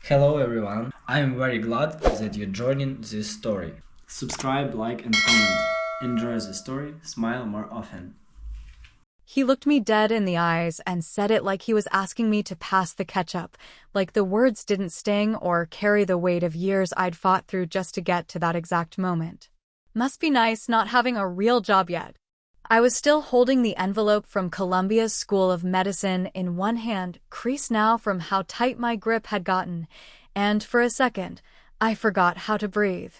Hello everyone, I'm very glad that you're joining this story. Subscribe, like and comment. Enjoy the story, smile more often. He looked me dead in the eyes and said it like he was asking me to pass the ketchup, like the words didn't sting or carry the weight of years I'd fought through just to get to that exact moment. Must be nice not having a real job yet. I was still holding the envelope from Columbia's School of Medicine in one hand, creased now from how tight my grip had gotten, and for a second, I forgot how to breathe.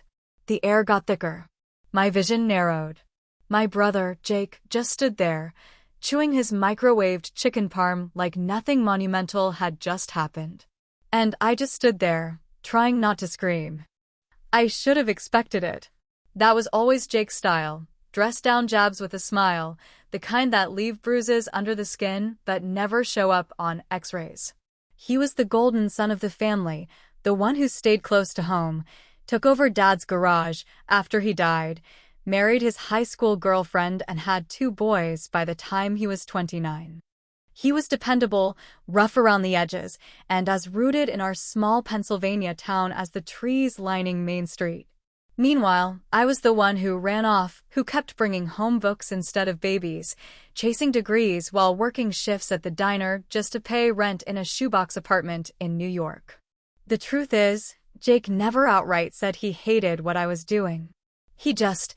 The air got thicker. My vision narrowed. My brother, Jake, just stood there, chewing his microwaved chicken parm like nothing monumental had just happened. And I just stood there, trying not to scream. I should have expected it. That was always Jake's style. Dress down jabs with a smile, the kind that leave bruises under the skin but never show up on x-rays. He was the golden son of the family, the one who stayed close to home, took over Dad's garage after he died, married his high school girlfriend and had 2 boys by the time he was 29. He was dependable, rough around the edges, and as rooted in our small Pennsylvania town as the trees lining Main Street. Meanwhile, I was the one who ran off, who kept bringing home books instead of babies, chasing degrees while working shifts at the diner just to pay rent in a shoebox apartment in New York. The truth is, Jake never outright said he hated what I was doing. He just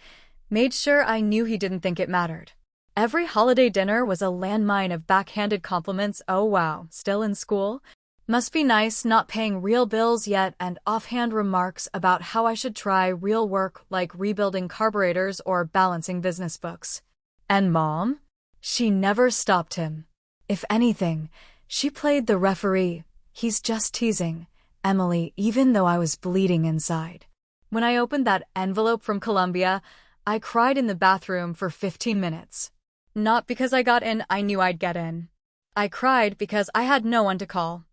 made sure I knew he didn't think it mattered. Every holiday dinner was a landmine of backhanded compliments. Oh wow, still in school? Must be nice not paying real bills yet, and offhand remarks about how I should try real work like rebuilding carburetors or balancing business books. And Mom? She never stopped him. If anything, she played the referee. He's just teasing Emily, even though I was bleeding inside. When I opened that envelope from Columbia, I cried in the bathroom for 15 minutes. Not because I got in, I knew I'd get in. I cried because I had no one to call.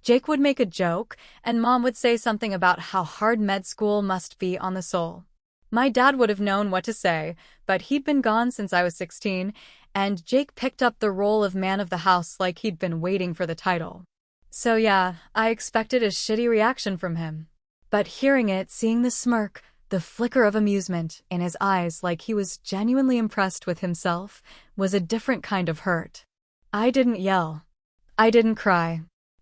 Jake would make a joke, and Mom would say something about how hard med school must be on the soul. My dad would have known what to say, but he'd been gone since I was 16, and Jake picked up the role of man of the house like he'd been waiting for the title. So yeah, I expected a shitty reaction from him. But hearing it, seeing the smirk, the flicker of amusement in his eyes like he was genuinely impressed with himself, was a different kind of hurt. I didn't yell. I didn't cry.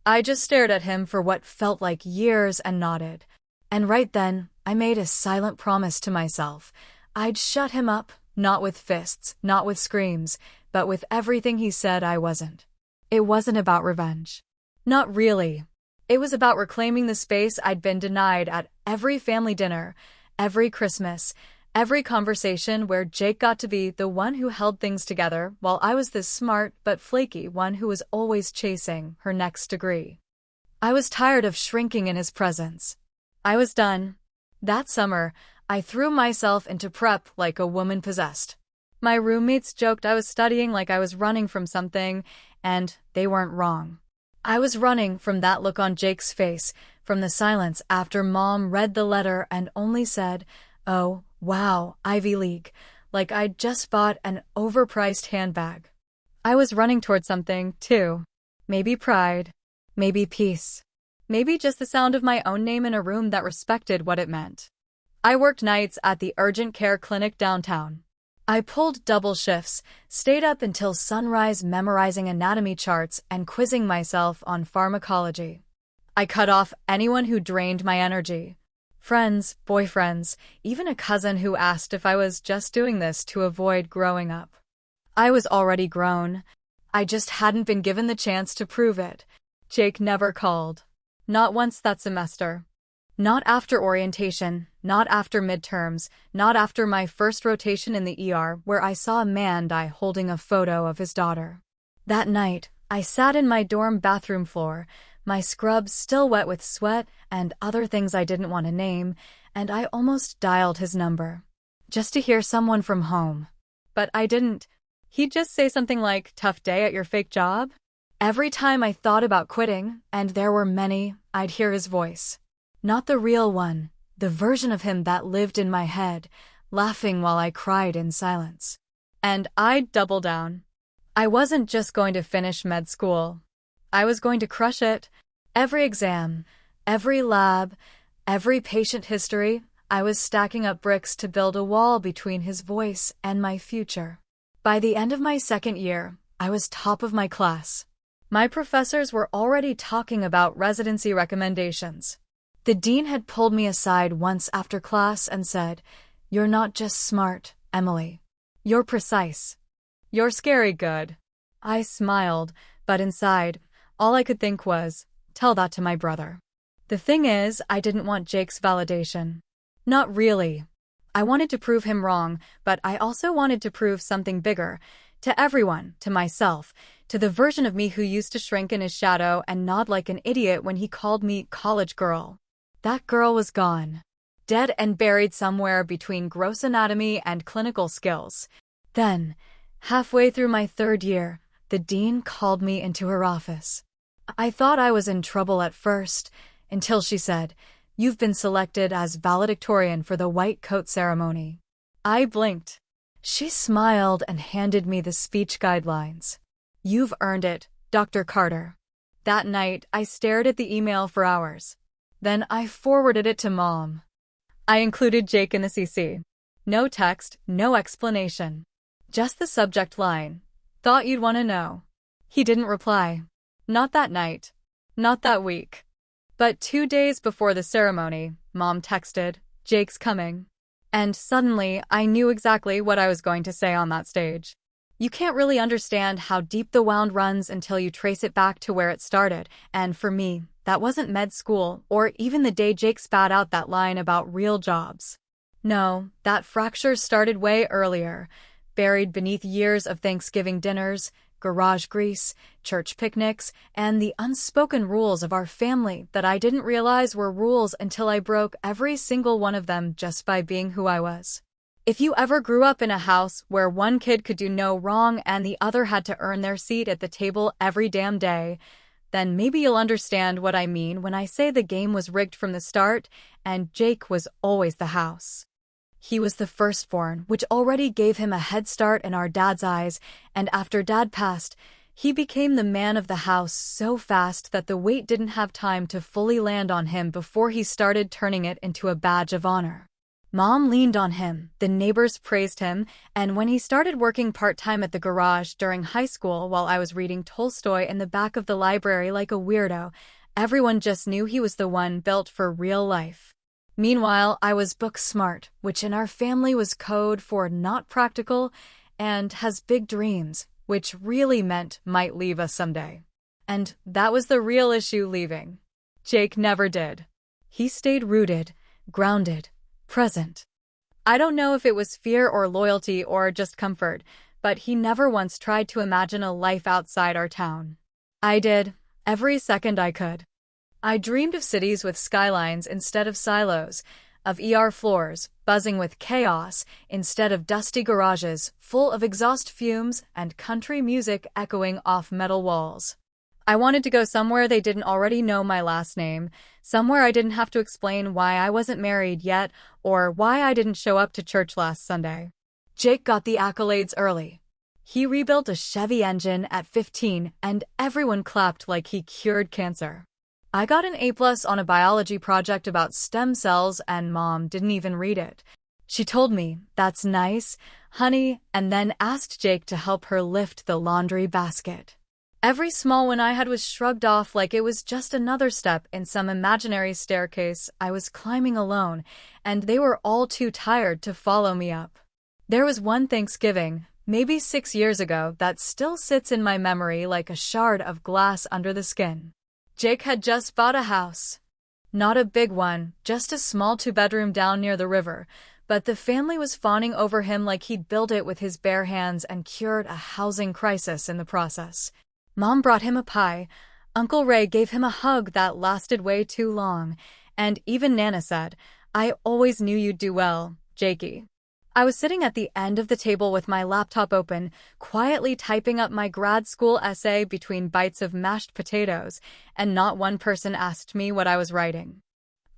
I just stared at him for what felt like years and nodded. And right then, I made a silent promise to myself. I'd shut him up, not with fists, not with screams, but with everything he said I wasn't. It wasn't about revenge. Not really. It was about reclaiming the space I'd been denied at every family dinner, every Christmas, every conversation where Jake got to be the one who held things together while I was the smart but flaky one who was always chasing her next degree. I was tired of shrinking in his presence. I was done. That summer, I threw myself into prep like a woman possessed. My roommates joked I was studying like I was running from something, and they weren't wrong. I was running from that look on Jake's face, from the silence after Mom read the letter and only said, "Oh, wow, Ivy League," like I'd just bought an overpriced handbag. I was running toward something, too. Maybe pride. Maybe peace. Maybe just the sound of my own name in a room that respected what it meant. I worked nights at the urgent care clinic downtown. I pulled double shifts, stayed up until sunrise memorizing anatomy charts and quizzing myself on pharmacology. I cut off anyone who drained my energy. Friends, boyfriends, even a cousin who asked if I was just doing this to avoid growing up. I was already grown. I just hadn't been given the chance to prove it. Jake never called. Not once that semester. Not after orientation, not after midterms, not after my first rotation in the ER where I saw a man die holding a photo of his daughter. That night, I sat in my dorm bathroom floor, my scrubs still wet with sweat and other things I didn't want to name, and I almost dialed his number. Just to hear someone from home. But I didn't. He'd just say something like, "Tough day at your fake job?" Every time I thought about quitting, and there were many, I'd hear his voice. Not the real one, the version of him that lived in my head, laughing while I cried in silence. And I'd double down. I wasn't just going to finish med school. I was going to crush it. Every exam, Every lab, every patient history, I was stacking up bricks to build a wall between his voice and my future. By the end of my second year, I was top of my class. My professors were already talking about residency recommendations. The dean had pulled me aside once after class and said, "You're not just smart, Emily. You're precise. You're scary good." I smiled, but inside, all I could think was, tell that to my brother. The thing is, I didn't want Jake's validation. Not really. I wanted to prove him wrong, but I also wanted to prove something bigger. To everyone, to myself, to the version of me who used to shrink in his shadow and nod like an idiot when he called me college girl. That girl was gone. Dead and buried somewhere between gross anatomy and clinical skills. Then, halfway through my third year, the dean called me into her office. I thought I was in trouble at first, until she said, "You've been selected as valedictorian for the white coat ceremony." I blinked. She smiled and handed me the speech guidelines. "You've earned it, Dr. Carter." That night, I stared at the email for hours. Then I forwarded it to Mom. I included Jake in the CC. No text, no explanation. Just the subject line. "Thought you'd want to know." He didn't reply. Not that night. Not that week. But 2 days before the ceremony, Mom texted, "Jake's coming." And suddenly, I knew exactly what I was going to say on that stage. You can't really understand how deep the wound runs until you trace it back to where it started, and for me, that wasn't med school or even the day Jake spat out that line about real jobs. No, that fracture started way earlier, buried beneath years of Thanksgiving dinners, garage grease, church picnics, and the unspoken rules of our family that I didn't realize were rules until I broke every single one of them just by being who I was. If you ever grew up in a house where one kid could do no wrong and the other had to earn their seat at the table every damn day, then maybe you'll understand what I mean when I say the game was rigged from the start and Jake was always the house. He was the firstborn, which already gave him a head start in our dad's eyes, and after Dad passed, he became the man of the house so fast that the weight didn't have time to fully land on him before he started turning it into a badge of honor. Mom leaned on him, the neighbors praised him, and when he started working part-time at the garage during high school while I was reading Tolstoy in the back of the library like a weirdo, everyone just knew he was the one built for real life. Meanwhile, I was book smart, which in our family was code for not practical, and has big dreams, which really meant might leave us someday. And that was the real issue leaving. Jake never did. He stayed rooted, grounded, present. I don't know if it was fear or loyalty or just comfort, but he never once tried to imagine a life outside our town. I did, every second I could. I dreamed of cities with skylines instead of silos, of ER floors buzzing with chaos instead of dusty garages full of exhaust fumes and country music echoing off metal walls. I wanted to go somewhere they didn't already know my last name, somewhere I didn't have to explain why I wasn't married yet or why I didn't show up to church last Sunday. Jake got the accolades early. He rebuilt a Chevy engine at 15 and everyone clapped like he cured cancer. I got an A+ on a biology project about stem cells and Mom didn't even read it. She told me, "That's nice, honey," and then asked Jake to help her lift the laundry basket. Every small win I had was shrugged off like it was just another step in some imaginary staircase I was climbing alone, and they were all too tired to follow me up. There was one Thanksgiving, maybe 6 years ago, that still sits in my memory like a shard of glass under the skin. Jake had just bought a house. Not a big one, just a small 2-bedroom down near the river, but the family was fawning over him like he'd built it with his bare hands and cured a housing crisis in the process. Mom brought him a pie, Uncle Ray gave him a hug that lasted way too long, and even Nana said, "I always knew you'd do well, Jakey." I was sitting at the end of the table with my laptop open, quietly typing up my grad school essay between bites of mashed potatoes, and not one person asked me what I was writing.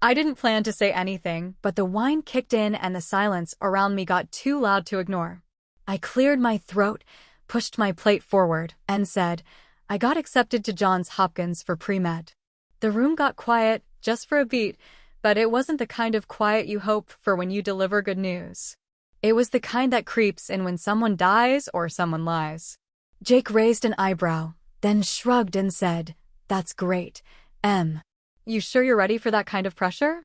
I didn't plan to say anything, but the wine kicked in and the silence around me got too loud to ignore. I cleared my throat, pushed my plate forward, and said, "I got accepted to Johns Hopkins for pre-med." The room got quiet, just for a beat, but it wasn't the kind of quiet you hope for when you deliver good news. It was the kind that creeps in when someone dies or someone lies. Jake raised an eyebrow, then shrugged and said, "That's great, Em. You sure you're ready for that kind of pressure?"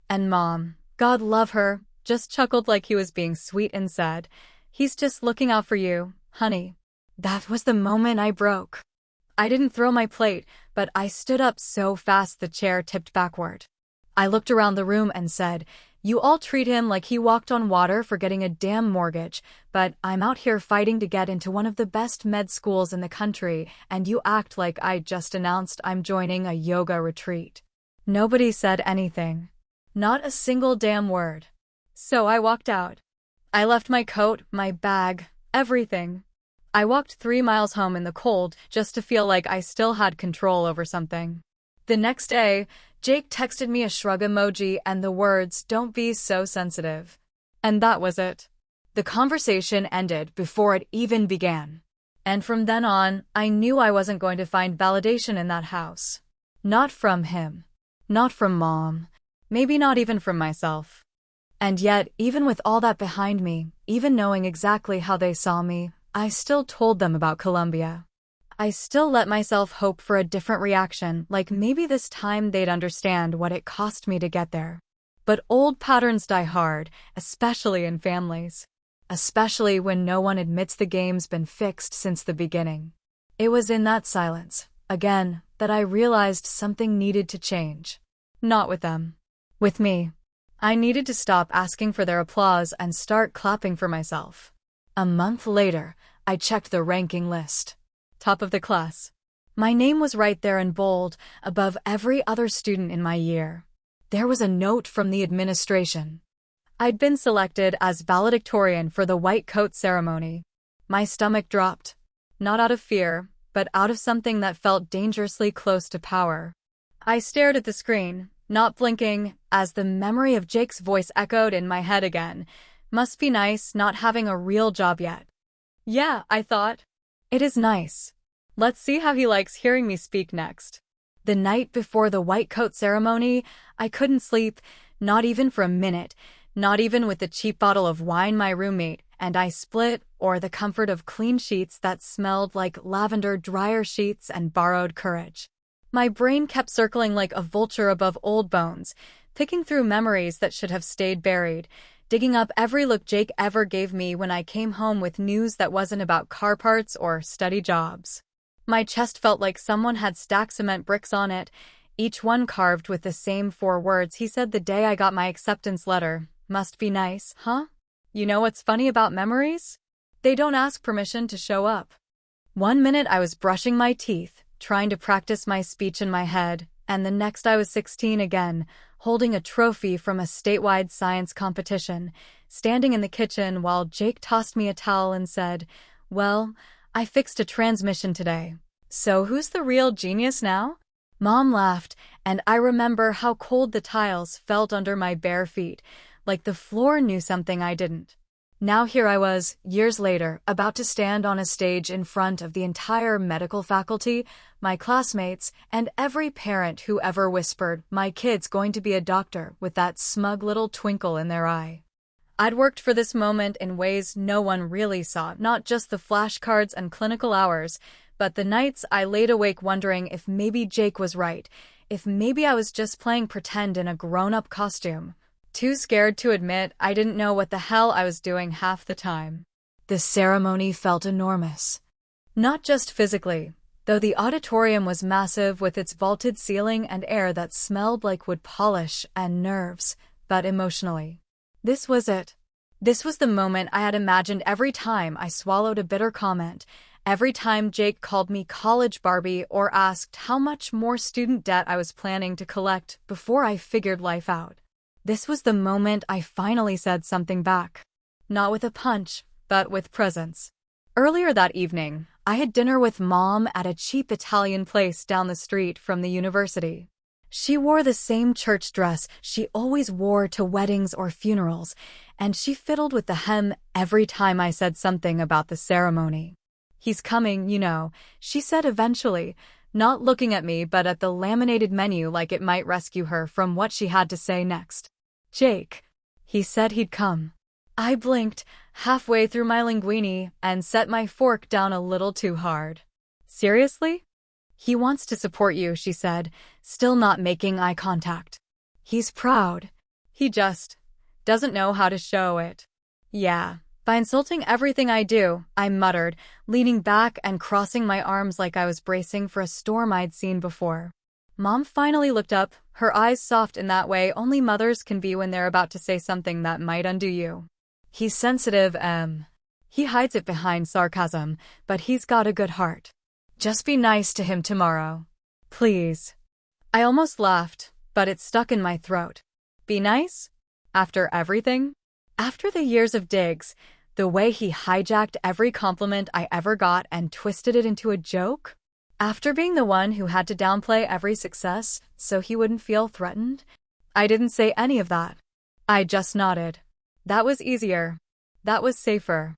And Mom, God love her, just chuckled like he was being sweet and said, "He's just looking out for you, honey." That was the moment I broke. I didn't throw my plate, but I stood up so fast the chair tipped backward. I looked around the room and said, "You all treat him like he walked on water for getting a damn mortgage, but I'm out here fighting to get into one of the best med schools in the country, and you act like I just announced I'm joining a yoga retreat." Nobody said anything. Not a single damn word. So I walked out. I left my coat, my bag, everything. I walked 3 miles home in the cold just to feel like I still had control over something. The next day, Jake texted me a shrug emoji and the words, "Don't be so sensitive." And that was it. The conversation ended before it even began. And from then on, I knew I wasn't going to find validation in that house. Not from him. Not from Mom. Maybe not even from myself. And yet, even with all that behind me, even knowing exactly how they saw me, I still told them about Columbia. I still let myself hope for a different reaction, like maybe this time they'd understand what it cost me to get there. But old patterns die hard, especially in families. Especially when no one admits the game's been fixed since the beginning. It was in that silence, again, that I realized something needed to change. Not with them. With me. I needed to stop asking for their applause and start clapping for myself. A month later, I checked the ranking list. Top of the class. My name was right there in bold, above every other student in my year. There was a note from the administration. I'd been selected as valedictorian for the white coat ceremony. My stomach dropped. Not out of fear, but out of something that felt dangerously close to power. I stared at the screen, not blinking, as the memory of Jake's voice echoed in my head again. Must be nice not having a real job yet. Yeah, I thought. It is nice. Let's see how he likes hearing me speak next. The night before the white coat ceremony, I couldn't sleep, not even for a minute, not even with the cheap bottle of wine my roommate and I split, or the comfort of clean sheets that smelled like lavender dryer sheets and borrowed courage. My brain kept circling like a vulture above old bones, picking through memories that should have stayed buried, digging up every look Jake ever gave me when I came home with news that wasn't about car parts or steady jobs. My chest felt like someone had stacked cement bricks on it, each one carved with the same 4 words he said the day I got my acceptance letter. Must be nice, huh? You know what's funny about memories? They don't ask permission to show up. One minute I was brushing my teeth, trying to practice my speech in my head, and the next I was 16 again, holding a trophy from a statewide science competition, standing in the kitchen while Jake tossed me a towel and said, "Well, I fixed a transmission today. So who's the real genius now?" Mom laughed, and I remember how cold the tiles felt under my bare feet, like the floor knew something I didn't. Now here I was, years later, about to stand on a stage in front of the entire medical faculty, my classmates, and every parent who ever whispered, "My kid's going to be a doctor," with that smug little twinkle in their eye. I'd worked for this moment in ways no one really saw, not just the flashcards and clinical hours, but the nights I laid awake wondering if maybe Jake was right, if maybe I was just playing pretend in a grown-up costume. Too scared to admit I didn't know what the hell I was doing half the time. The ceremony felt enormous. Not just physically, though the auditorium was massive with its vaulted ceiling and air that smelled like wood polish and nerves, but emotionally. This was it. This was the moment I had imagined every time I swallowed a bitter comment, every time Jake called me college Barbie or asked how much more student debt I was planning to collect before I figured life out. This was the moment I finally said something back. Not with a punch, but with presence. Earlier that evening, I had dinner with Mom at a cheap Italian place down the street from the university. She wore the same church dress she always wore to weddings or funerals, and she fiddled with the hem every time I said something about the ceremony. "He's coming, you know," she said eventually, not looking at me but at the laminated menu like it might rescue her from what she had to say next. "Jake. He said he'd come." I blinked, halfway through my linguine, and set my fork down a little too hard. "Seriously?" "He wants to support you," she said, still not making eye contact. "He's proud. He just doesn't know how to show it." "Yeah, by insulting everything I do," I muttered, leaning back and crossing my arms like I was bracing for a storm I'd seen before. Mom finally looked up, her eyes soft in that way only mothers can be when they're about to say something that might undo you. "He's sensitive, he hides it behind sarcasm, but he's got a good heart. Just be nice to him tomorrow. Please." I almost laughed, but it stuck in my throat. Be nice? After everything? After the years of digs, the way he hijacked every compliment I ever got and twisted it into a joke? After being the one who had to downplay every success so he wouldn't feel threatened? I didn't say any of that. I just nodded. That was easier. That was safer.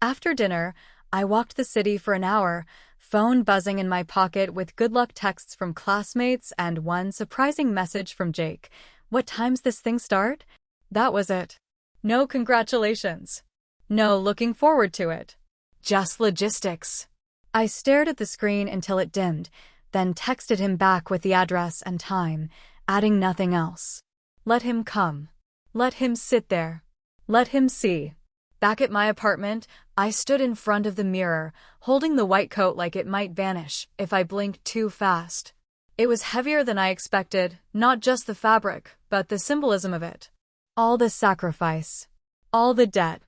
After dinner, I walked the city for an hour, phone buzzing in my pocket with good luck texts from classmates and one surprising message from Jake. "What time's this thing start?" That was it. No congratulations. No looking forward to it. Just logistics. I stared at the screen until it dimmed, then texted him back with the address and time, adding nothing else. Let him come. Let him sit there. Let him see. Back at my apartment, I stood in front of the mirror, holding the white coat like it might vanish if I blinked too fast. It was heavier than I expected, not just the fabric, but the symbolism of it. All the sacrifice. All the debt.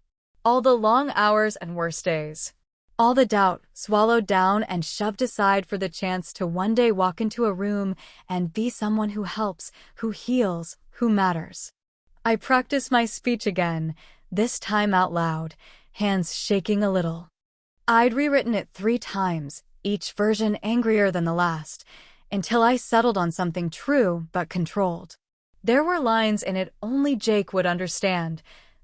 All the long hours and worse days. All the doubt swallowed down and shoved aside for the chance to one day walk into a room and be someone who helps, who heals, who matters. I practiced my speech again, this time out loud, hands shaking a little. I'd rewritten it 3 times, each version angrier than the last, until I settled on something true but controlled. There were lines in it only Jake would understand,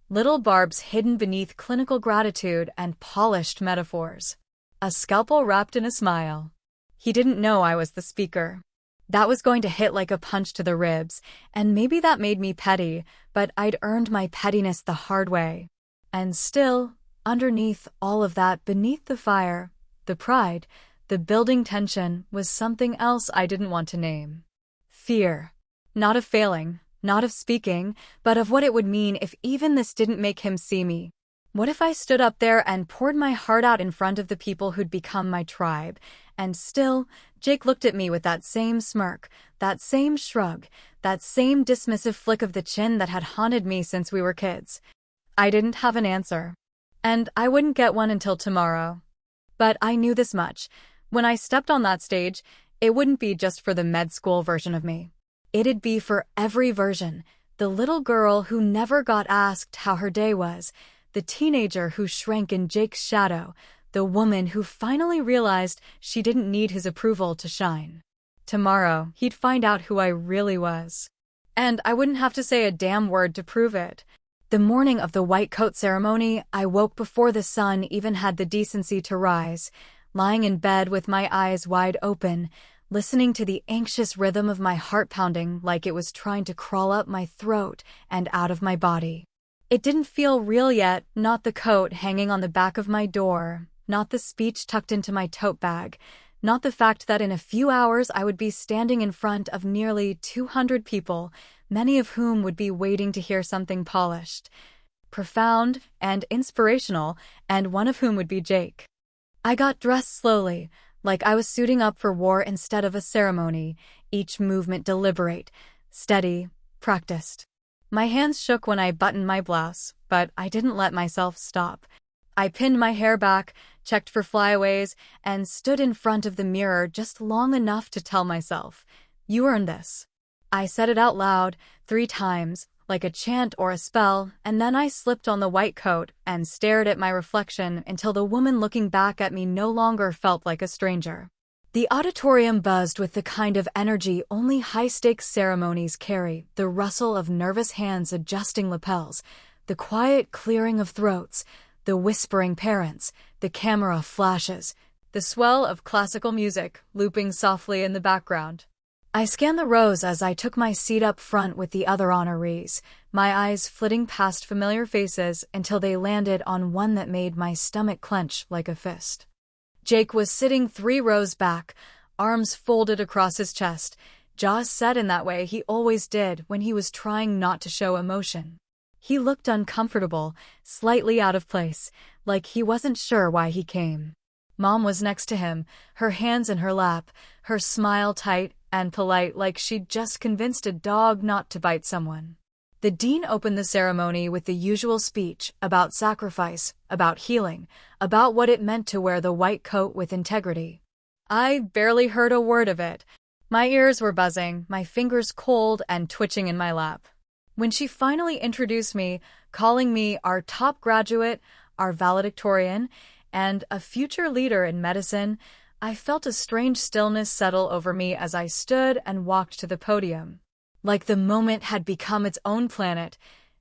little barbs hidden beneath clinical gratitude and polished metaphors. A scalpel wrapped in a smile. He didn't know I was the speaker. That was going to hit like a punch to the ribs, and maybe that made me petty, but I'd earned my pettiness the hard way. And still, underneath all of that, beneath the fire, the pride, the building tension, was something else I didn't want to name. Fear. Not of failing, not of speaking, but of what it would mean if even this didn't make him see me. What if I stood up there and poured my heart out in front of the people who'd become my tribe, and still, Jake looked at me with that same smirk, that same shrug, that same dismissive flick of the chin that had haunted me since we were kids. I didn't have an answer. And I wouldn't get one until tomorrow. But I knew this much. When I stepped on that stage, it wouldn't be just for the med school version of me. It'd be for every version. The little girl who never got asked how her day was, the teenager who shrank in Jake's shadow, the woman who finally realized she didn't need his approval to shine. Tomorrow, he'd find out who I really was. And I wouldn't have to say a damn word to prove it. The morning of the white coat ceremony, I woke before the sun even had the decency to rise, lying in bed with my eyes wide open, listening to the anxious rhythm of my heart pounding like it was trying to crawl up my throat and out of my body. It didn't feel real yet, not the coat hanging on the back of my door, not the speech tucked into my tote bag, not the fact that in a few hours I would be standing in front of nearly 200 people, many of whom would be waiting to hear something polished, profound, and inspirational, and one of whom would be Jake. I got dressed slowly, like I was suiting up for war instead of a ceremony, each movement deliberate, steady, practiced. My hands shook when I buttoned my blouse, but I didn't let myself stop. I pinned my hair back, checked for flyaways, and stood in front of the mirror just long enough to tell myself, "You earned this." I said it out loud 3 times, like a chant or a spell, and then I slipped on the white coat and stared at my reflection until the woman looking back at me no longer felt like a stranger. The auditorium buzzed with the kind of energy only high-stakes ceremonies carry, the rustle of nervous hands adjusting lapels, the quiet clearing of throats, the whispering parents, the camera flashes, the swell of classical music looping softly in the background. I scanned the rows as I took my seat up front with the other honorees, my eyes flitting past familiar faces until they landed on one that made my stomach clench like a fist. Jake was sitting 3 rows back, arms folded across his chest, jaws set in that way he always did when he was trying not to show emotion. He looked uncomfortable, slightly out of place, like he wasn't sure why he came. Mom was next to him, her hands in her lap, her smile tight and polite like she'd just convinced a dog not to bite someone. The dean opened the ceremony with the usual speech about sacrifice, about healing, about what it meant to wear the white coat with integrity. I barely heard a word of it. My ears were buzzing, my fingers cold and twitching in my lap. When she finally introduced me, calling me our top graduate, our valedictorian, and a future leader in medicine, I felt a strange stillness settle over me as I stood and walked to the podium. Like the moment had become its own planet,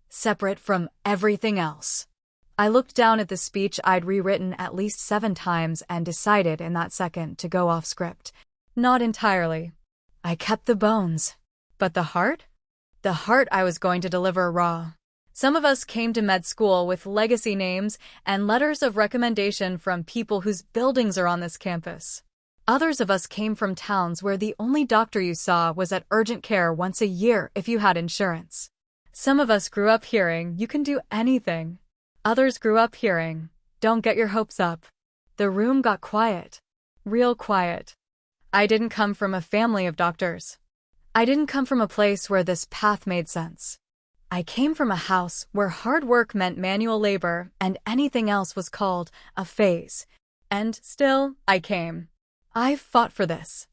separate from everything else. I looked down at the speech I'd rewritten at least 7 times and decided in that second to go off script. Not entirely. I kept the bones. But the heart? The heart I was going to deliver raw. Some of us came to med school with legacy names and letters of recommendation from people whose buildings are on this campus. Others of us came from towns where the only doctor you saw was at urgent care once a year if you had insurance. Some of us grew up hearing, you can do anything. Others grew up hearing, don't get your hopes up. The room got quiet. Real quiet. I didn't come from a family of doctors. I didn't come from a place where this path made sense. I came from a house where hard work meant manual labor and anything else was called a phase. And still, I came. I fought for this.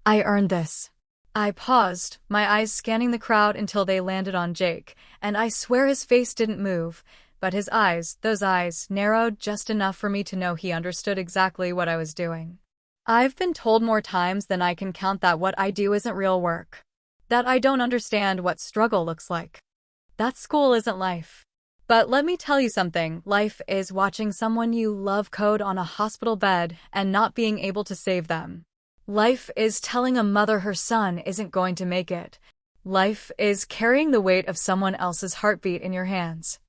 I earned this. I paused, my eyes scanning the crowd until they landed on Jake, and I swear his face didn't move, but his eyes, those eyes, narrowed just enough for me to know he understood exactly what I was doing. I've been told more times than I can count that what I do isn't real work. That I don't understand what struggle looks like. That school isn't life. But let me tell you something, life is watching someone you love code on a hospital bed and not being able to save them. Life is telling a mother her son isn't going to make it. Life is carrying the weight of someone else's heartbeat in your hands.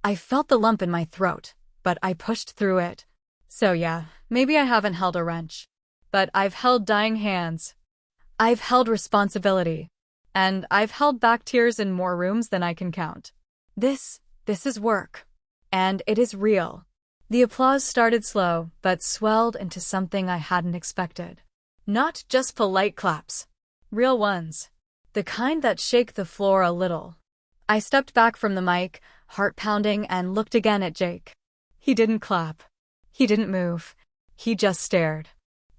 I felt the lump in my throat, but I pushed through it. So yeah, maybe I haven't held a wrench. But I've held dying hands. I've held responsibility. And I've held back tears in more rooms than I can count. This is work. And it is real. The applause started slow, but swelled into something I hadn't expected. Not just polite claps. Real ones. The kind that shake the floor a little. I stepped back from the mic, heart pounding, and looked again at Jake. He didn't clap. He didn't move. He just stared.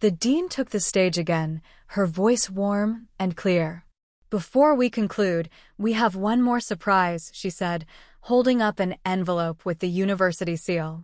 The dean took the stage again, her voice warm and clear. Before we conclude, we have one more surprise, she said, holding up an envelope with the university seal.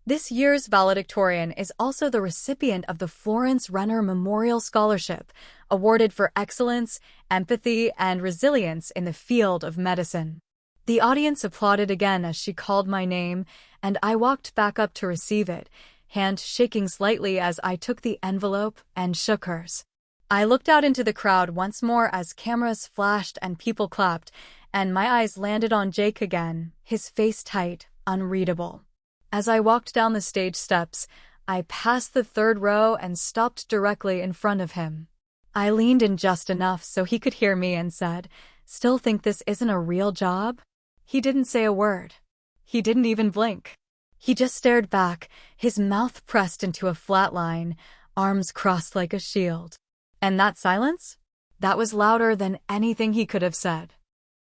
This year's valedictorian is also the recipient of the Florence Renner Memorial Scholarship, awarded for excellence, empathy, and resilience in the field of medicine. The audience applauded again as she called my name, and I walked back up to receive it, hand shaking slightly as I took the envelope and shook hers. I looked out into the crowd once more as cameras flashed and people clapped, and my eyes landed on Jake again, his face tight, unreadable. As I walked down the stage steps, I passed the 3rd row and stopped directly in front of him. I leaned in just enough so he could hear me and said, "Still think this isn't a real job?" He didn't say a word. He didn't even blink. He just stared back, his mouth pressed into a flat line, arms crossed like a shield. And that silence? That was louder than anything he could have said.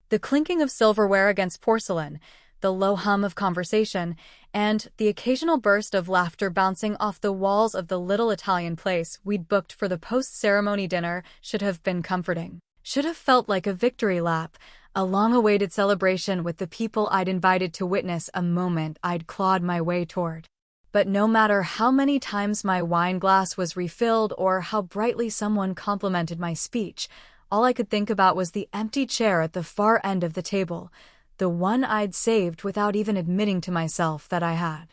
The clinking of silverware against porcelain, the low hum of conversation, and the occasional burst of laughter bouncing off the walls of the little Italian place we'd booked for the post-ceremony dinner should have been comforting. Should have felt like a victory lap, a long-awaited celebration with the people I'd invited to witness a moment I'd clawed my way toward. But no matter how many times my wine glass was refilled or how brightly someone complimented my speech, all I could think about was the empty chair at the far end of the table, the one I'd saved without even admitting to myself that I had.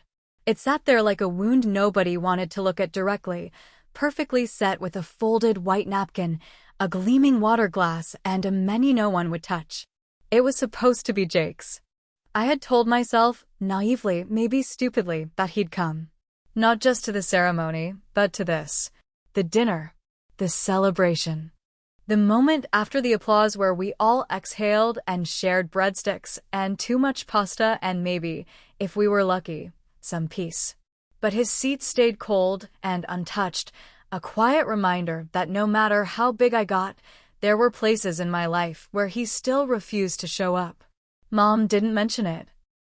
It sat there like a wound nobody wanted to look at directly, perfectly set with a folded white napkin, a gleaming water glass, and a menu no one would touch. It was supposed to be Jake's. I had told myself, naively, maybe stupidly, that he'd come. Not just to the ceremony, but to this. The dinner. The celebration. The moment after the applause where we all exhaled and shared breadsticks and too much pasta and maybe, if we were lucky, some peace. But his seat stayed cold and untouched, a quiet reminder that no matter how big I got, there were places in my life where he still refused to show up. Mom didn't mention it.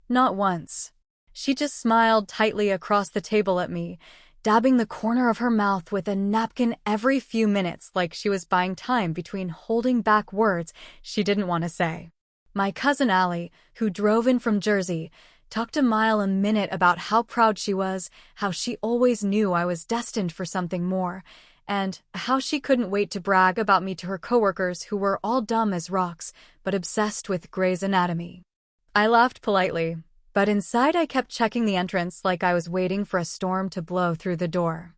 Not once. She just smiled tightly across the table at me, dabbing the corner of her mouth with a napkin every few minutes like she was buying time between holding back words she didn't want to say. My cousin Allie, who drove in from Jersey, talked a mile a minute about how proud she was, how she always knew I was destined for something more, and how she couldn't wait to brag about me to her coworkers who were all dumb as rocks, but obsessed with Grey's Anatomy. I laughed politely, but inside I kept checking the entrance like I was waiting for a storm to blow through the door.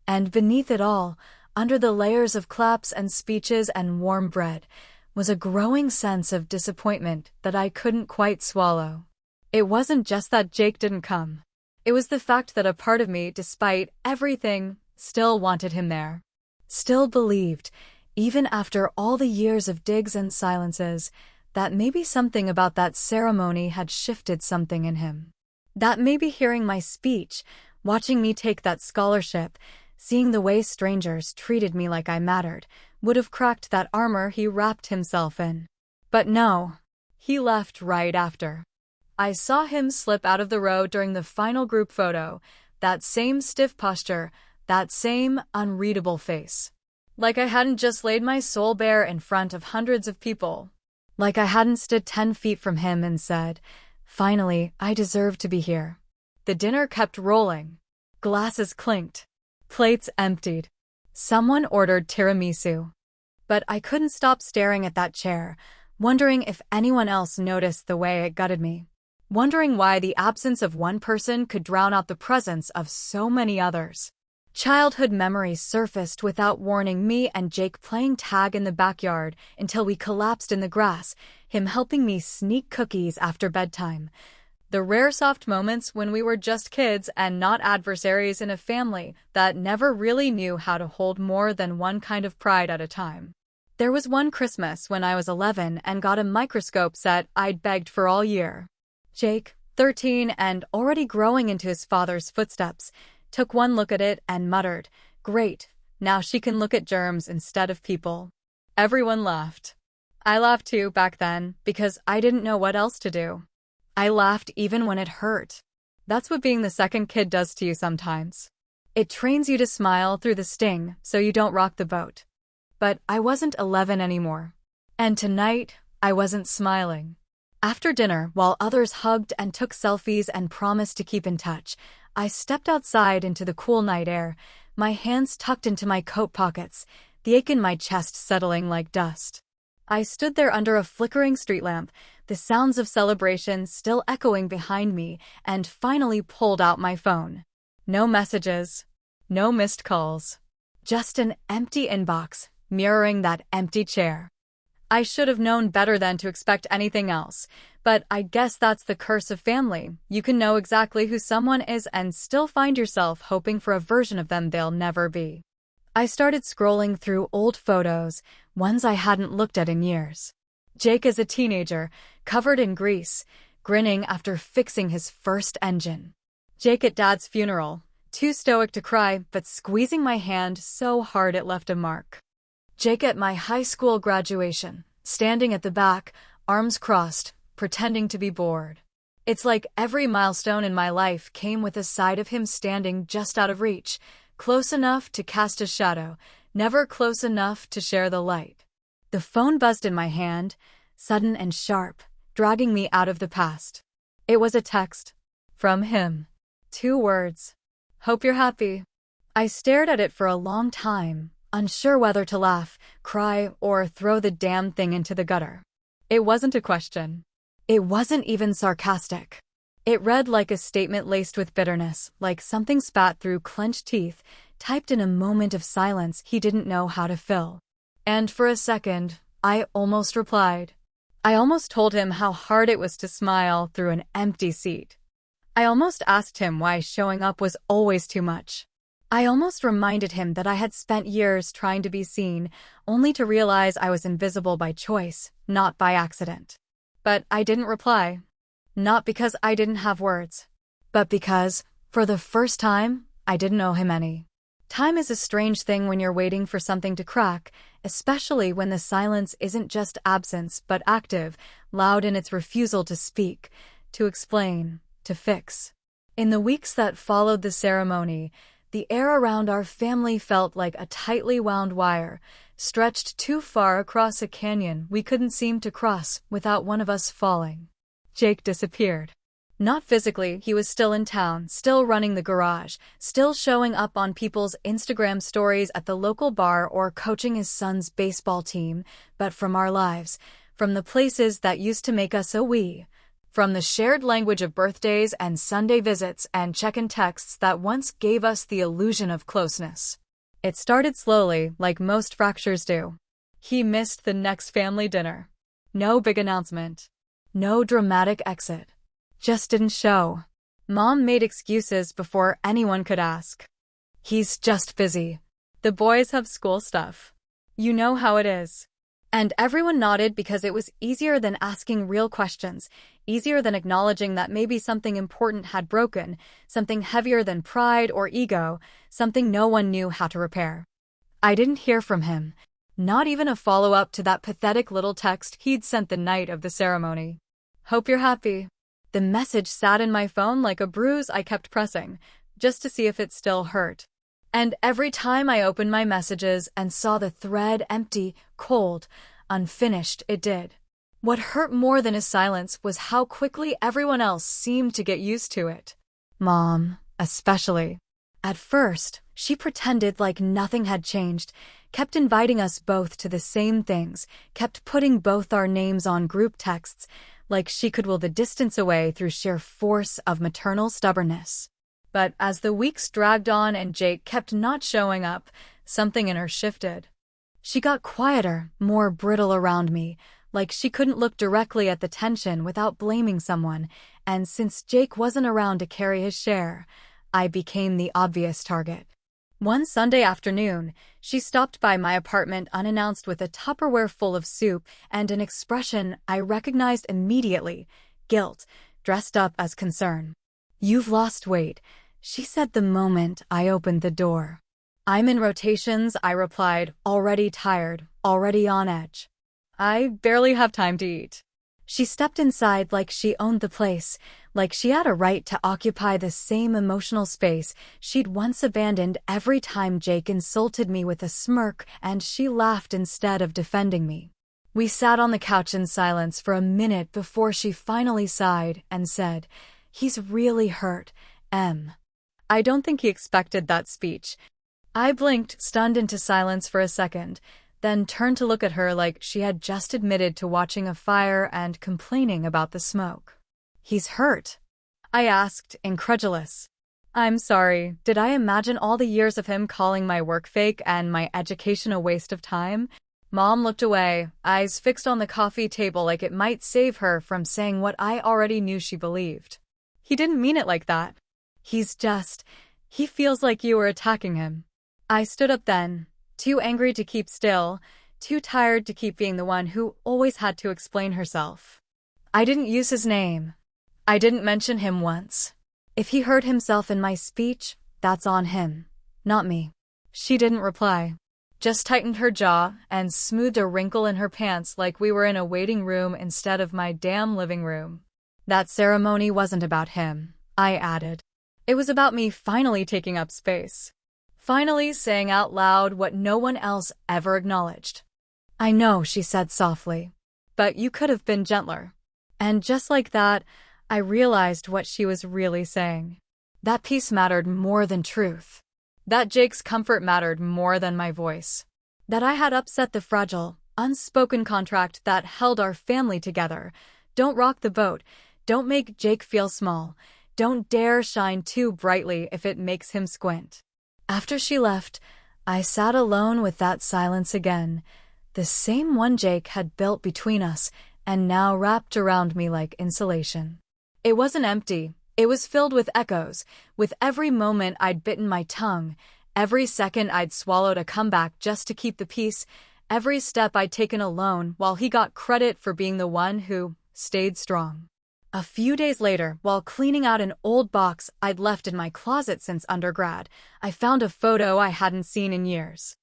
And beneath it all, under the layers of claps and speeches and warm bread, was a growing sense of disappointment that I couldn't quite swallow. It wasn't just that Jake didn't come. It was the fact that a part of me, despite everything, still wanted him there. Still believed, even after all the years of digs and silences, that maybe something about that ceremony had shifted something in him. That maybe hearing my speech, watching me take that scholarship, seeing the way strangers treated me like I mattered, would have cracked that armor he wrapped himself in. But no, he left right after. I saw him slip out of the row during the final group photo, that same stiff posture, that same unreadable face. Like I hadn't just laid my soul bare in front of hundreds of people. Like I hadn't stood 10 feet from him and said, finally, I deserve to be here. The dinner kept rolling. Glasses clinked. Plates emptied. Someone ordered tiramisu. But I couldn't stop staring at that chair, wondering if anyone else noticed the way it gutted me. Wondering why the absence of one person could drown out the presence of so many others. Childhood memories surfaced without warning, me and Jake playing tag in the backyard until we collapsed in the grass, him helping me sneak cookies after bedtime. The rare soft moments when we were just kids and not adversaries in a family that never really knew how to hold more than one kind of pride at a time. There was one Christmas when I was 11 and got a microscope set I'd begged for all year. Jake, 13 and already growing into his father's footsteps, took one look at it and muttered, "Great, now she can look at germs instead of people." Everyone laughed. I laughed too back then because I didn't know what else to do. I laughed even when it hurt. That's what being the second kid does to you sometimes. It trains you to smile through the sting so you don't rock the boat. But I wasn't 11 anymore. And tonight, I wasn't smiling. After dinner, while others hugged and took selfies and promised to keep in touch, I stepped outside into the cool night air, my hands tucked into my coat pockets, the ache in my chest settling like dust. I stood there under a flickering street lamp, the sounds of celebration still echoing behind me, and finally pulled out my phone. No messages, no missed calls. Just an empty inbox, mirroring that empty chair. I should have known better than to expect anything else, but I guess that's the curse of family. You can know exactly who someone is and still find yourself hoping for a version of them they'll never be. I started scrolling through old photos, ones I hadn't looked at in years. Jake as a teenager, covered in grease, grinning after fixing his first engine. Jake at Dad's funeral, too stoic to cry but squeezing my hand so hard it left a mark. Jake at my high school graduation, standing at the back, arms crossed, pretending to be bored. It's like every milestone in my life came with a side of him standing just out of reach, close enough to cast a shadow, never close enough to share the light. The phone buzzed in my hand, sudden and sharp, dragging me out of the past. It was a text. From him. 2 words. Hope you're happy. I stared at it for a long time, unsure whether to laugh, cry, or throw the damn thing into the gutter. It wasn't a question. It wasn't even sarcastic. It read like a statement laced with bitterness, like something spat through clenched teeth, typed in a moment of silence he didn't know how to fill. And for a second, I almost replied. I almost told him how hard it was to smile through an empty seat. I almost asked him why showing up was always too much. I almost reminded him that I had spent years trying to be seen, only to realize I was invisible by choice, not by accident. But I didn't reply. Not because I didn't have words, but because, for the first time, I didn't owe him any. Time is a strange thing when you're waiting for something to crack, especially when the silence isn't just absence but active, loud in its refusal to speak, to explain, to fix. In the weeks that followed the ceremony, the air around our family felt like a tightly wound wire, stretched too far across a canyon we couldn't seem to cross without one of us falling. Jake disappeared. Not physically, he was still in town, still running the garage, still showing up on people's Instagram stories at the local bar or coaching his son's baseball team, but from our lives, from the places that used to make us a we, from the shared language of birthdays and Sunday visits and check-in texts that once gave us the illusion of closeness. It started slowly, like most fractures do. He missed the next family dinner. No big announcement. No dramatic exit. Just didn't show. Mom made excuses before anyone could ask. He's just busy. The boys have school stuff. You know how it is. And everyone nodded because it was easier than asking real questions, easier than acknowledging that maybe something important had broken, something heavier than pride or ego, something no one knew how to repair. I didn't hear from him, not even a follow-up to that pathetic little text he'd sent the night of the ceremony. Hope you're happy. The message sat in my phone like a bruise I kept pressing, just to see if it still hurt. And every time I opened my messages and saw the thread empty, cold, unfinished, it did. What hurt more than his silence was how quickly everyone else seemed to get used to it. Mom, especially. At first, she pretended like nothing had changed, kept inviting us both to the same things, kept putting both our names on group texts, like she could will the distance away through sheer force of maternal stubbornness. But as the weeks dragged on and Jake kept not showing up, something in her shifted. She got quieter, more brittle around me, like she couldn't look directly at the tension without blaming someone, and since Jake wasn't around to carry his share, I became the obvious target. One Sunday afternoon, she stopped by my apartment unannounced with a Tupperware full of soup and an expression I recognized immediately, guilt, dressed up as concern. "You've lost weight," she said the moment I opened the door. "I'm in rotations," I replied, already tired, already on edge. "I barely have time to eat." She stepped inside like she owned the place, like she had a right to occupy the same emotional space she'd once abandoned every time Jake insulted me with a smirk and she laughed instead of defending me. We sat on the couch in silence for a minute before she finally sighed and said, "He's really hurt, Em." I don't think he expected that speech. I blinked, stunned into silence for a second, then turned to look at her like she had just admitted to watching a fire and complaining about the smoke. "He's hurt?" I asked, incredulous. "I'm sorry, did I imagine all the years of him calling my work fake and my education a waste of time?" Mom looked away, eyes fixed on the coffee table like it might save her from saying what I already knew she believed. "He didn't mean it like that. He feels like you were attacking him." I stood up then, too angry to keep still, too tired to keep being the one who always had to explain herself. "I didn't use his name. I didn't mention him once. If he hurt himself in my speech, that's on him, not me." She didn't reply, just tightened her jaw and smoothed a wrinkle in her pants like we were in a waiting room instead of my damn living room. "That ceremony wasn't about him," I added. "It was about me finally taking up space. Finally saying out loud what no one else ever acknowledged." "I know," she said softly, "but you could have been gentler." And just like that, I realized what she was really saying. That peace mattered more than truth. That Jake's comfort mattered more than my voice. That I had upset the fragile, unspoken contract that held our family together. Don't rock the boat. Don't make Jake feel small. Don't dare shine too brightly if it makes him squint. After she left, I sat alone with that silence again, the same one Jake had built between us and now wrapped around me like insulation. It wasn't empty. It was filled with echoes, with every moment I'd bitten my tongue, every second I'd swallowed a comeback just to keep the peace, every step I'd taken alone while he got credit for being the one who stayed strong. A few days later, while cleaning out an old box I'd left in my closet since undergrad, I found a photo I hadn't seen in years.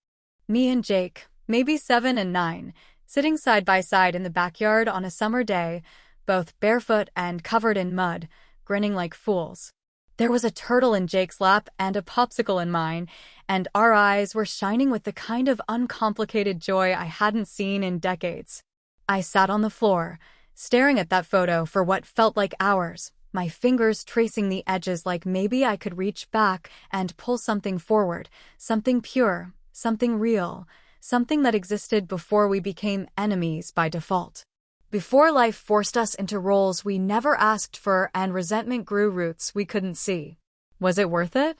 Me and Jake, maybe 7 and 9, sitting side by side in the backyard on a summer day, both barefoot and covered in mud, grinning like fools. There was a turtle in Jake's lap and a popsicle in mine, and our eyes were shining with the kind of uncomplicated joy I hadn't seen in decades. I sat on the floor, staring at that photo for what felt like hours, my fingers tracing the edges like maybe I could reach back and pull something forward, something pure, something real, something that existed before we became enemies by default. Before life forced us into roles we never asked for and resentment grew roots we couldn't see. Was it worth it?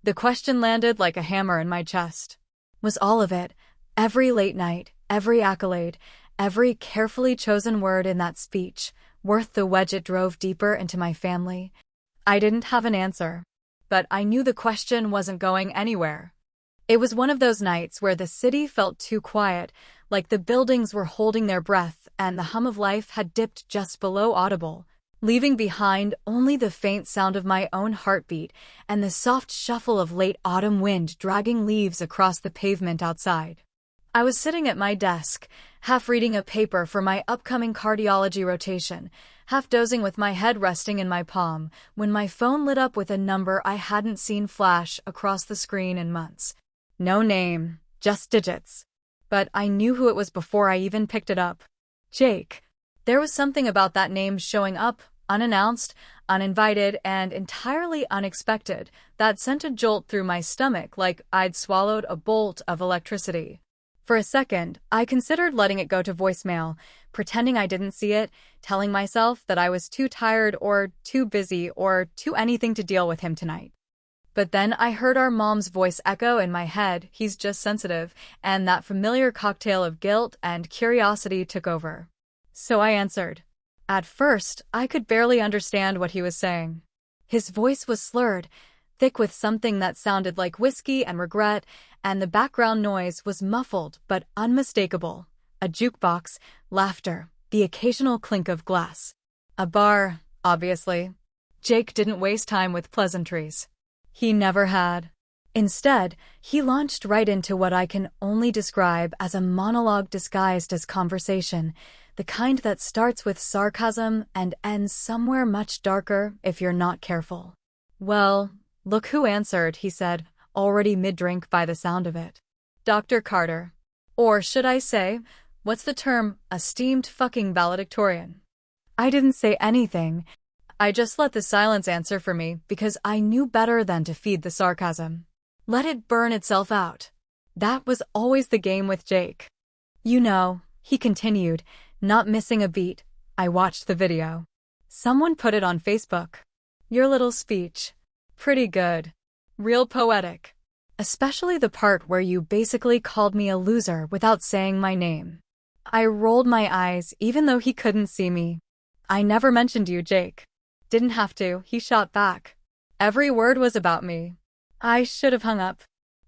The question landed like a hammer in my chest. Was all of it, every late night, every accolade, every carefully chosen word in that speech, worth the wedge it drove deeper into my family? I didn't have an answer, but I knew the question wasn't going anywhere. It was one of those nights where the city felt too quiet, like the buildings were holding their breath and the hum of life had dipped just below audible, leaving behind only the faint sound of my own heartbeat and the soft shuffle of late autumn wind dragging leaves across the pavement outside. I was sitting at my desk, half reading a paper for my upcoming cardiology rotation, half dozing with my head resting in my palm, when my phone lit up with a number I hadn't seen flash across the screen in months. No name, just digits. But I knew who it was before I even picked it up. Jake. There was something about that name showing up, unannounced, uninvited, and entirely unexpected, that sent a jolt through my stomach like I'd swallowed a bolt of electricity. For a second, I considered letting it go to voicemail, pretending I didn't see it, telling myself that I was too tired or too busy or too anything to deal with him tonight. But then I heard our mom's voice echo in my head, "He's just sensitive," and that familiar cocktail of guilt and curiosity took over. So I answered. At first, I could barely understand what he was saying. His voice was slurred, thick with something that sounded like whiskey and regret, and the background noise was muffled but unmistakable. A jukebox, laughter, the occasional clink of glass. A bar, obviously. Jake didn't waste time with pleasantries. He never had. Instead, he launched right into what I can only describe as a monologue disguised as conversation, the kind that starts with sarcasm and ends somewhere much darker if you're not careful. "Well, look who answered," he said, already mid-drink by the sound of it. "Dr. Carter. Or should I say, what's the term, esteemed fucking valedictorian." I didn't say anything. I just let the silence answer for me because I knew better than to feed the sarcasm. Let it burn itself out. That was always the game with Jake. "You know," he continued, not missing a beat. I watched the video. "Someone put it on Facebook. Your little speech. Pretty good. Real poetic. Especially the part where you basically called me a loser without saying my name." I rolled my eyes even though he couldn't see me. "I never mentioned you, Jake." "Didn't have to," he shot back. "Every word was about me." I should have hung up.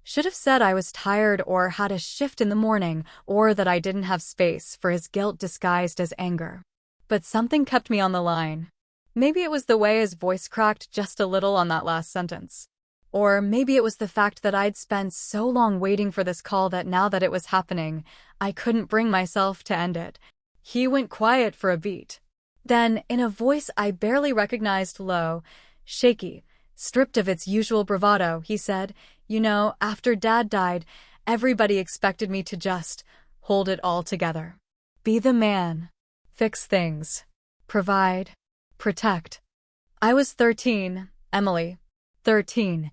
Should have said I was tired or had a shift in the morning, or that I didn't have space for his guilt disguised as anger. But something kept me on the line. Maybe it was the way his voice cracked just a little on that last sentence. Or maybe it was the fact that I'd spent so long waiting for this call that now that it was happening, I couldn't bring myself to end it. He went quiet for a beat. Then, in a voice I barely recognized, low, shaky, stripped of its usual bravado, he said, "You know, after Dad died, everybody expected me to just hold it all together. Be the man. Fix things. Provide. Protect." I was 13, Emily. 13.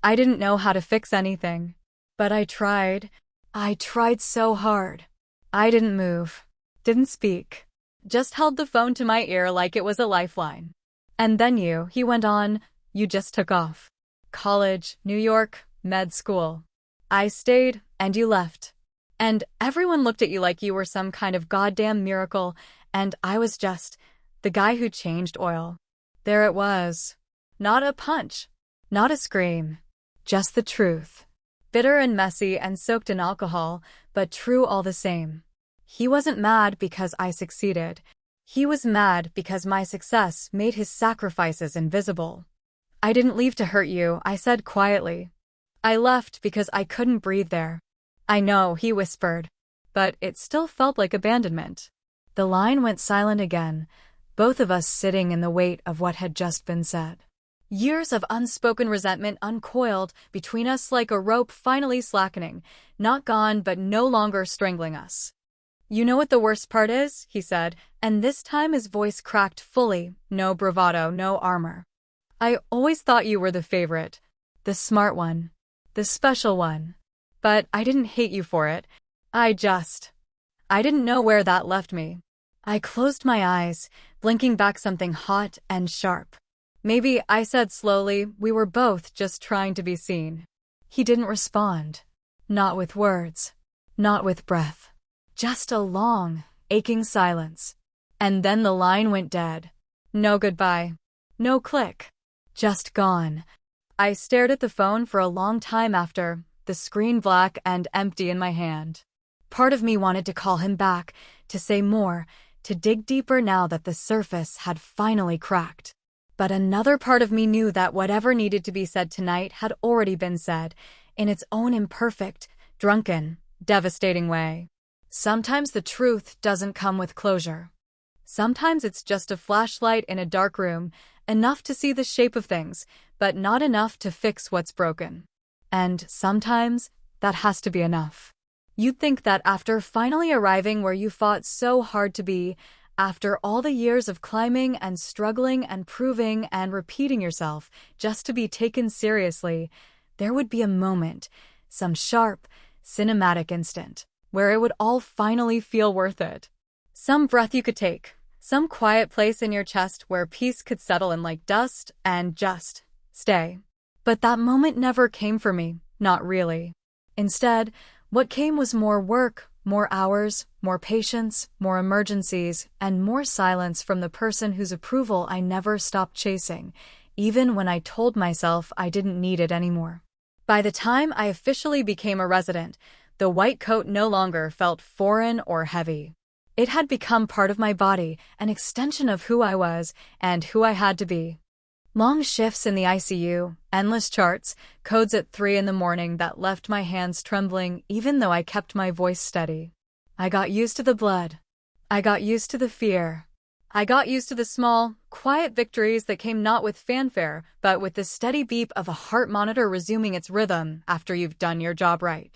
I didn't know how to fix anything. But I tried. I tried so hard. I didn't move. Didn't speak. Just held the phone to my ear like it was a lifeline. And then he went on, you just took off. College, New York, med school. I stayed, and you left. And everyone looked at you like you were some kind of goddamn miracle, and I was just the guy who changed oil. There it was. Not a punch. Not a scream. Just the truth. Bitter and messy and soaked in alcohol, but true all the same. He wasn't mad because I succeeded. He was mad because my success made his sacrifices invisible. I didn't leave to hurt you, I said quietly. I left because I couldn't breathe there. I know, he whispered. But it still felt like abandonment. The line went silent again, both of us sitting in the weight of what had just been said. Years of unspoken resentment uncoiled between us like a rope finally slackening, not gone but no longer strangling us. You know what the worst part is? He said, and this time his voice cracked fully, no bravado, no armor. I always thought you were the favorite, the smart one, the special one. But I didn't hate you for it. I didn't know where that left me. I closed my eyes, blinking back something hot and sharp. Maybe, I said slowly, we were both just trying to be seen. He didn't respond. Not with words. Not with breath. Just a long, aching silence. And then the line went dead. No goodbye. No click. Just gone. I stared at the phone for a long time after, the screen black and empty in my hand. Part of me wanted to call him back, to say more, to dig deeper now that the surface had finally cracked. But another part of me knew that whatever needed to be said tonight had already been said, in its own imperfect, drunken, devastating way. Sometimes the truth doesn't come with closure. Sometimes it's just a flashlight in a dark room, enough to see the shape of things, but not enough to fix what's broken. And sometimes that has to be enough. You'd think that after finally arriving where you fought so hard to be, after all the years of climbing and struggling and proving and repeating yourself just to be taken seriously, there would be a moment, some sharp, cinematic instant, where it would all finally feel worth it. Some breath you could take, some quiet place in your chest where peace could settle in like dust and just stay. But that moment never came for me, not really. Instead, what came was more work, more hours, more patience, more emergencies, and more silence from the person whose approval I never stopped chasing, even when I told myself I didn't need it anymore. By the time I officially became a resident, the white coat no longer felt foreign or heavy. It had become part of my body, an extension of who I was and who I had to be. Long shifts in the ICU, endless charts, codes at 3 a.m. that left my hands trembling even though I kept my voice steady. I got used to the blood. I got used to the fear. I got used to the small, quiet victories that came not with fanfare, but with the steady beep of a heart monitor resuming its rhythm after you've done your job right.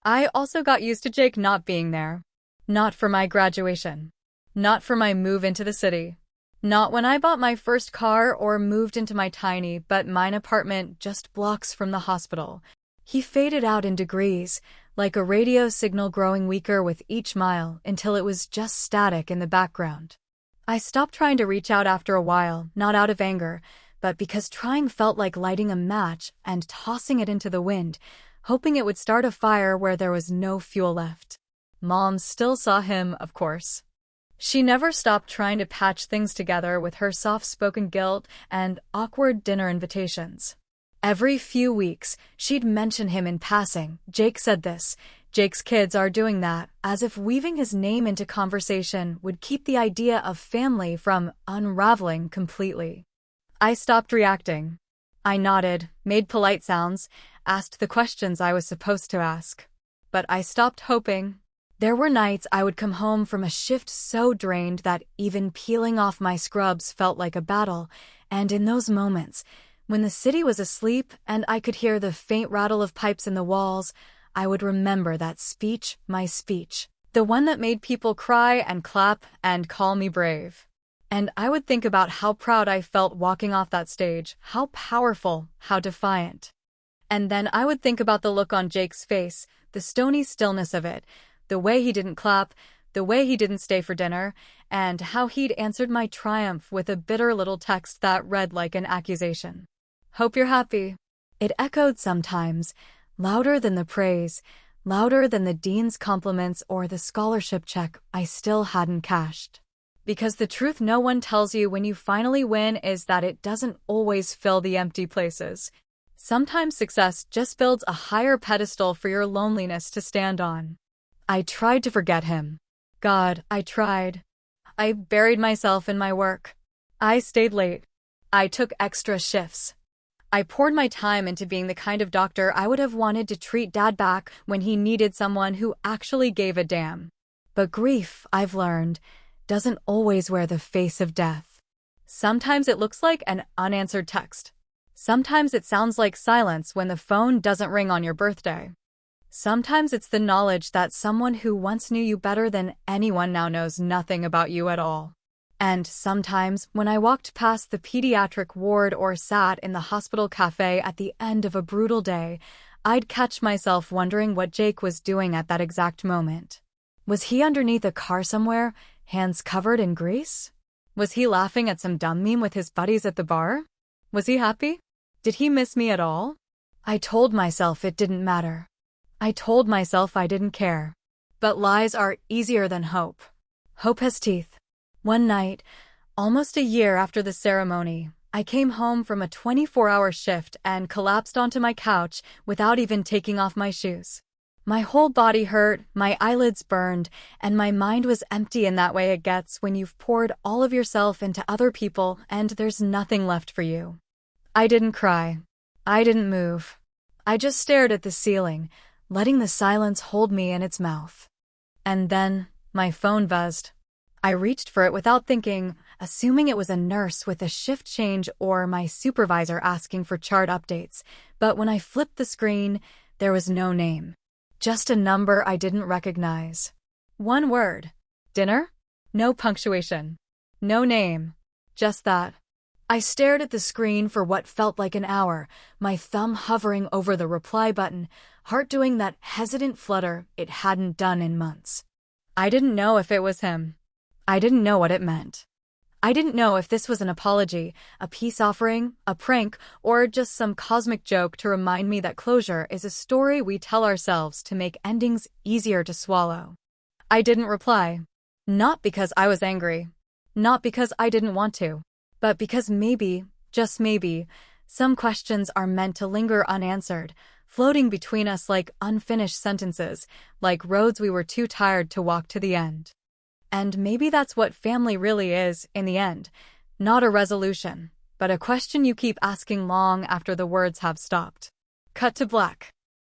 I also got used to Jake not being there. Not for my graduation. Not for my move into the city. Not when I bought my first car or moved into my tiny but mine apartment just blocks from the hospital. He faded out in degrees, like a radio signal growing weaker with each mile until it was just static in the background. I stopped trying to reach out after a while, not out of anger, but because trying felt like lighting a match and tossing it into the wind, hoping it would start a fire where there was no fuel left. Mom still saw him, of course. She never stopped trying to patch things together with her soft-spoken guilt and awkward dinner invitations. Every few weeks, she'd mention him in passing. Jake said this. Jake's kids are doing that, as if weaving his name into conversation would keep the idea of family from unraveling completely. I stopped reacting. I nodded, made polite sounds, asked the questions I was supposed to ask. But I stopped hoping. There were nights I would come home from a shift so drained that even peeling off my scrubs felt like a battle, and in those moments, when the city was asleep and I could hear the faint rattle of pipes in the walls, I would remember that speech, my speech, the one that made people cry and clap and call me brave. And I would think about how proud I felt walking off that stage, how powerful, how defiant. And then I would think about the look on Jake's face, the stony stillness of it, the way he didn't clap, the way he didn't stay for dinner, and how he'd answered my triumph with a bitter little text that read like an accusation. "Hope you're happy." It echoed sometimes, louder than the praise, louder than the dean's compliments or the scholarship check I still hadn't cashed. Because the truth no one tells you when you finally win is that it doesn't always fill the empty places. Sometimes success just builds a higher pedestal for your loneliness to stand on. I tried to forget him. God, I tried. I buried myself in my work. I stayed late. I took extra shifts. I poured my time into being the kind of doctor I would have wanted to treat Dad back when he needed someone who actually gave a damn. But grief, I've learned, doesn't always wear the face of death. Sometimes it looks like an unanswered text. Sometimes it sounds like silence when the phone doesn't ring on your birthday. Sometimes it's the knowledge that someone who once knew you better than anyone now knows nothing about you at all. And sometimes, when I walked past the pediatric ward or sat in the hospital cafe at the end of a brutal day, I'd catch myself wondering what Jake was doing at that exact moment. Was he underneath a car somewhere, hands covered in grease? Was he laughing at some dumb meme with his buddies at the bar? Was he happy? Did he miss me at all? I told myself it didn't matter. I told myself I didn't care. But lies are easier than hope. Hope has teeth. One night, almost a year after the ceremony, I came home from a 24-hour shift and collapsed onto my couch without even taking off my shoes. My whole body hurt, my eyelids burned, and my mind was empty in that way it gets when you've poured all of yourself into other people and there's nothing left for you. I didn't cry. I didn't move. I just stared at the ceiling, letting the silence hold me in its mouth. And then, my phone buzzed. I reached for it without thinking, assuming it was a nurse with a shift change or my supervisor asking for chart updates. But when I flipped the screen, there was no name. Just a number I didn't recognize. One word. Dinner? No punctuation. No name. Just that. I stared at the screen for what felt like an hour, my thumb hovering over the reply button, heart doing that hesitant flutter it hadn't done in months. I didn't know if it was him. I didn't know what it meant. I didn't know if this was an apology, a peace offering, a prank, or just some cosmic joke to remind me that closure is a story we tell ourselves to make endings easier to swallow. I didn't reply. Not because I was angry. Not because I didn't want to. But because maybe, just maybe, some questions are meant to linger unanswered, floating between us like unfinished sentences, like roads we were too tired to walk to the end. And maybe that's what family really is, in the end. Not a resolution, but a question you keep asking long after the words have stopped. Cut to black.